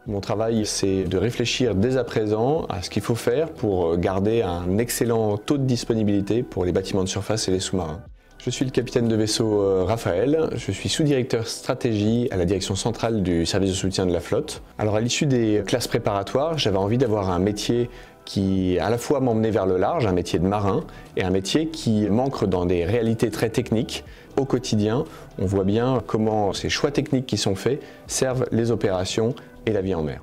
Mon travail, c'est de réfléchir dès à présent à ce qu'il faut faire pour garder un excellent taux de disponibilité pour les bâtiments de surface et les sous-marins. Je suis le capitaine de vaisseau Raphaël, je suis sous-directeur stratégie à la direction centrale du service de soutien de la flotte. Alors à l'issue des classes préparatoires, j'avais envie d'avoir un métier qui à la fois m'emmenait vers le large, un métier de marin, et un métier qui m'ancre dans des réalités très techniques. Au quotidien, on voit bien comment ces choix techniques qui sont faits servent les opérations et la vie en mer.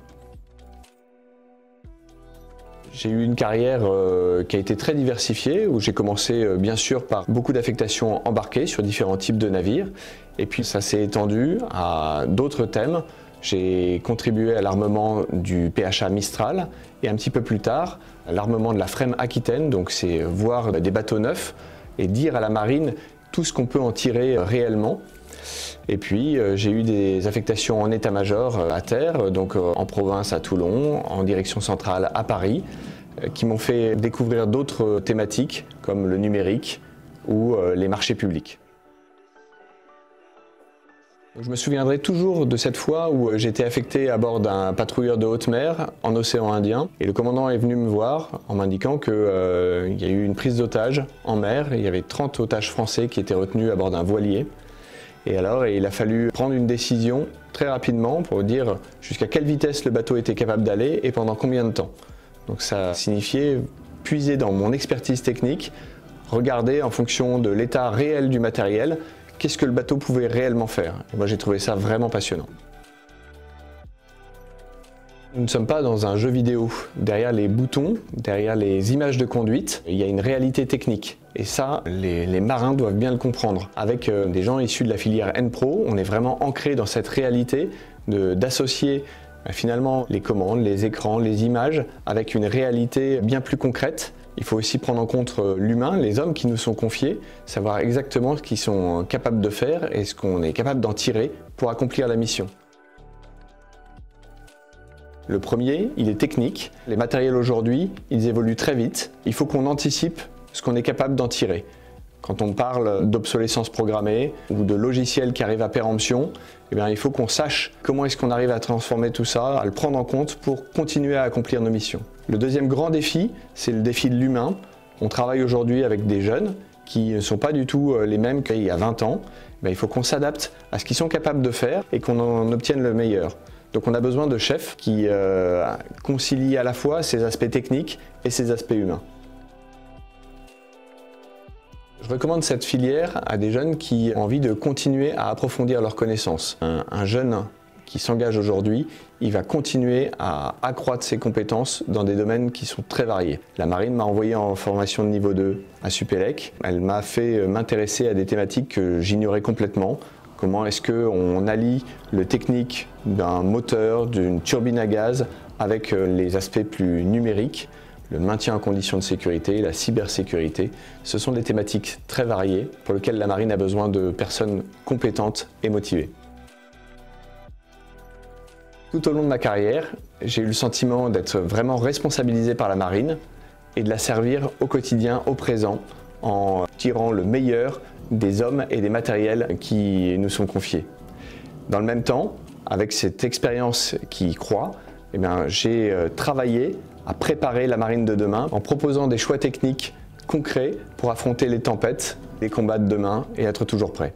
J'ai eu une carrière qui a été très diversifiée, où j'ai commencé bien sûr par beaucoup d'affectations embarquées sur différents types de navires, et puis ça s'est étendu à d'autres thèmes. J'ai contribué à l'armement du PHA Mistral et un petit peu plus tard à l'armement de la Frème Aquitaine, donc c'est voir des bateaux neufs et dire à la marine tout ce qu'on peut en tirer réellement. Et puis j'ai eu des affectations en état-major à terre, donc en province à Toulon, en direction centrale à Paris, qui m'ont fait découvrir d'autres thématiques comme le numérique ou les marchés publics. Je me souviendrai toujours de cette fois où j'étais affecté à bord d'un patrouilleur de haute mer en océan Indien et le commandant est venu me voir en m'indiquant qu'il y a eu une prise d'otages en mer. Il y avait 30 otages français qui étaient retenus à bord d'un voilier. Et alors il a fallu prendre une décision très rapidement pour dire jusqu'à quelle vitesse le bateau était capable d'aller et pendant combien de temps. Donc ça signifiait puiser dans mon expertise technique, regarder en fonction de l'état réel du matériel, qu'est-ce que le bateau pouvait réellement faire. Et moi j'ai trouvé ça vraiment passionnant. Nous ne sommes pas dans un jeu vidéo. Derrière les boutons, derrière les images de conduite, il y a une réalité technique. Et ça, les marins doivent bien le comprendre. Avec des gens issus de la filière N-Pro, on est vraiment ancré dans cette réalité d'associer finalement les commandes, les écrans, les images avec une réalité bien plus concrète. Il faut aussi prendre en compte l'humain, les hommes qui nous sont confiés, savoir exactement ce qu'ils sont capables de faire et ce qu'on est capable d'en tirer pour accomplir la mission. Le premier, il est technique. Les matériels aujourd'hui, ils évoluent très vite. Il faut qu'on anticipe ce qu'on est capable d'en tirer. Quand on parle d'obsolescence programmée ou de logiciels qui arrivent à péremption, eh bien, il faut qu'on sache comment est-ce qu'on arrive à transformer tout ça, à le prendre en compte pour continuer à accomplir nos missions. Le deuxième grand défi, c'est le défi de l'humain. On travaille aujourd'hui avec des jeunes qui ne sont pas du tout les mêmes qu'il y a 20 ans. Il faut qu'on s'adapte à ce qu'ils sont capables de faire et qu'on en obtienne le meilleur. Donc on a besoin de chefs qui concilient à la fois ces aspects techniques et ces aspects humains. Je recommande cette filière à des jeunes qui ont envie de continuer à approfondir leurs connaissances. Un jeune qui s'engage aujourd'hui, il va continuer à accroître ses compétences dans des domaines qui sont très variés. La marine m'a envoyé en formation de niveau 2 à Supélec. Elle m'a fait m'intéresser à des thématiques que j'ignorais complètement. Comment est-ce qu'on allie le technique d'un moteur, d'une turbine à gaz avec les aspects plus numériques, le maintien en conditions de sécurité, la cybersécurité. Ce sont des thématiques très variées pour lesquelles la marine a besoin de personnes compétentes et motivées. Tout au long de ma carrière, j'ai eu le sentiment d'être vraiment responsabilisé par la marine et de la servir au quotidien, au présent, en tirant le meilleur des hommes et des matériels qui nous sont confiés. Dans le même temps, avec cette expérience qui croît, j'ai travaillé à préparer la marine de demain en proposant des choix techniques concrets pour affronter les tempêtes, les combats de demain et être toujours prêt.